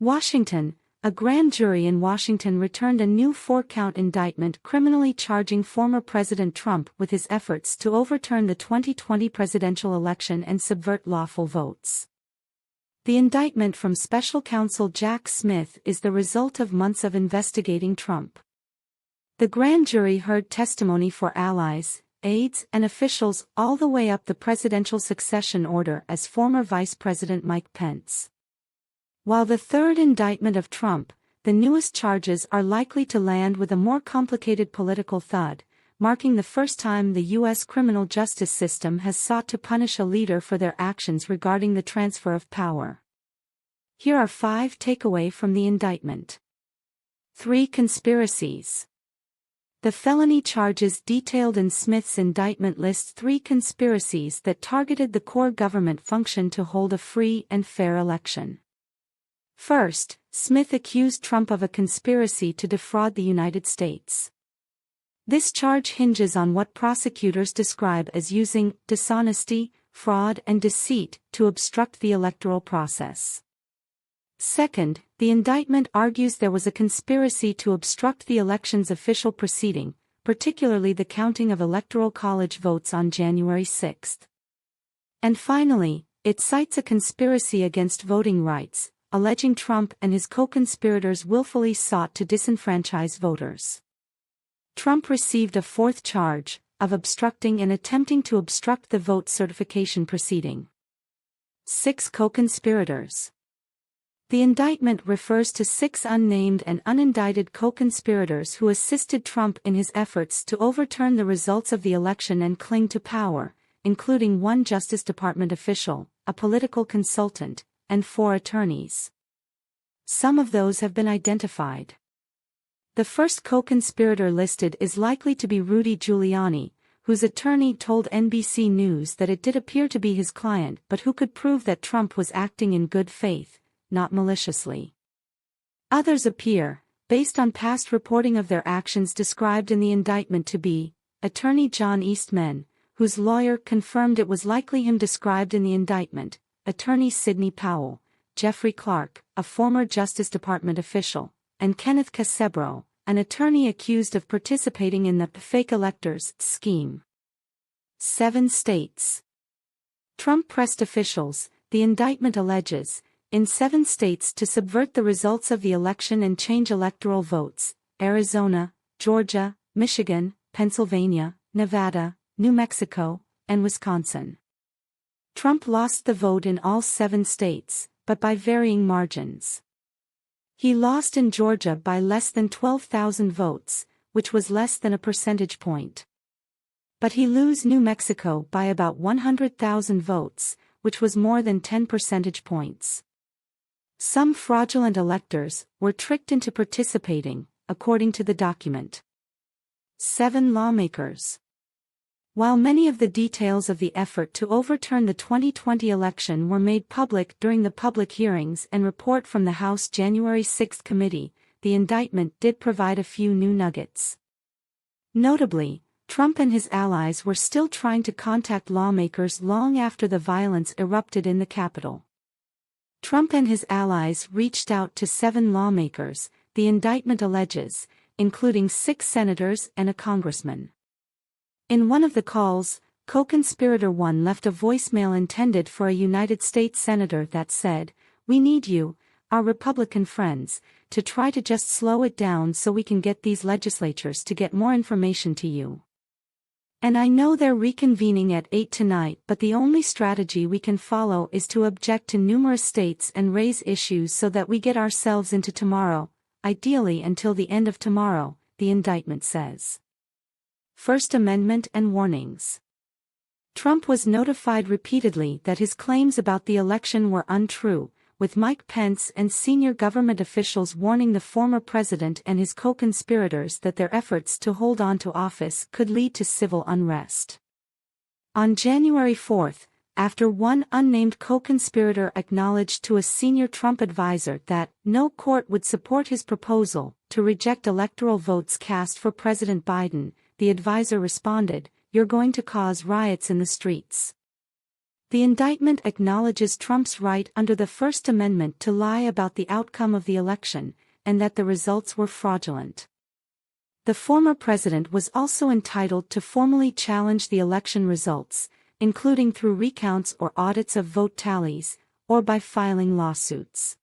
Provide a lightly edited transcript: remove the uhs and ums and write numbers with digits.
Washington. A grand jury in Washington returned a new 4-count indictment criminally charging former President Trump with his efforts to overturn the 2020 presidential election and subvert lawful votes. The indictment from special counsel Jack Smith is the result of months of investigating Trump. The grand jury heard testimony for allies, aides, and officials all the way up the presidential succession order as former Vice President Mike Pence. While the third indictment of Trump, the newest charges are likely to land with a more complicated political thud, marking the first time the U.S. criminal justice system has sought to punish a leader for their actions regarding the transfer of power. Here are 5 takeaways from the indictment. 3 conspiracies. The felony charges detailed in Smith's indictment list 3 conspiracies that targeted the core government function to hold a free and fair election. First, Smith accused Trump of a conspiracy to defraud the United States. This charge hinges on what prosecutors describe as using dishonesty, fraud, and deceit to obstruct the electoral process. Second, the indictment argues there was a conspiracy to obstruct the election's official proceeding, particularly the counting of Electoral College votes on January 6. And finally, it cites a conspiracy against voting rights, alleging Trump and his co-conspirators willfully sought to disenfranchise voters. Trump received a 4th charge, of obstructing and attempting to obstruct the vote certification proceeding. 6 co-conspirators. The indictment refers to 6 unnamed and unindicted co-conspirators who assisted Trump in his efforts to overturn the results of the election and cling to power, including 1 Justice Department official, a political consultant, and 4 attorneys. Some of those have been identified. The first co-conspirator listed is likely to be Rudy Giuliani, whose attorney told NBC News that it did appear to be his client but who could prove that Trump was acting in good faith, not maliciously. Others appear, based on past reporting of their actions described in the indictment, to be attorney John Eastman, whose lawyer confirmed it was likely him described in the indictment, attorney Sidney Powell, Jeffrey Clark, a former Justice Department official, and Kenneth Casebro, an attorney accused of participating in the fake electors scheme. 7 states. Trump pressed officials, the indictment alleges, in 7 states to subvert the results of the election and change electoral votes: Arizona, Georgia, Michigan, Pennsylvania, Nevada, New Mexico, and Wisconsin. Trump lost the vote in all 7 states, but by varying margins. He lost in Georgia by less than 12,000 votes, which was less than a percentage point. But he lost New Mexico by about 100,000 votes, which was more than 10 percentage points. Some fraudulent electors were tricked into participating, according to the document. 7 lawmakers. While many of the details of the effort to overturn the 2020 election were made public during the public hearings and report from the House January 6 committee, the indictment did provide a few new nuggets. Notably, Trump and his allies were still trying to contact lawmakers long after the violence erupted in the Capitol. Trump and his allies reached out to 7 lawmakers, the indictment alleges, including 6 senators and a congressman. In one of the calls, co-conspirator 1 left a voicemail intended for a United States senator that said, "We need you, our Republican friends, to try to just slow it down so we can get these legislatures to get more information to you. And I know they're reconvening at 8 tonight, but the only strategy we can follow is to object to numerous states and raise issues so that we get ourselves into tomorrow, ideally until the end of tomorrow," the indictment says. First Amendment and warnings. Trump was notified repeatedly that his claims about the election were untrue, with Mike Pence and senior government officials warning the former president and his co-conspirators that their efforts to hold on to office could lead to civil unrest. On January 4, after one unnamed co-conspirator acknowledged to a senior Trump advisor that no court would support his proposal to reject electoral votes cast for President Biden, the advisor responded, "You're going to cause riots in the streets." The indictment acknowledges Trump's right under the First Amendment to lie about the outcome of the election, and that the results were fraudulent. The former president was also entitled to formally challenge the election results, including through recounts or audits of vote tallies, or by filing lawsuits.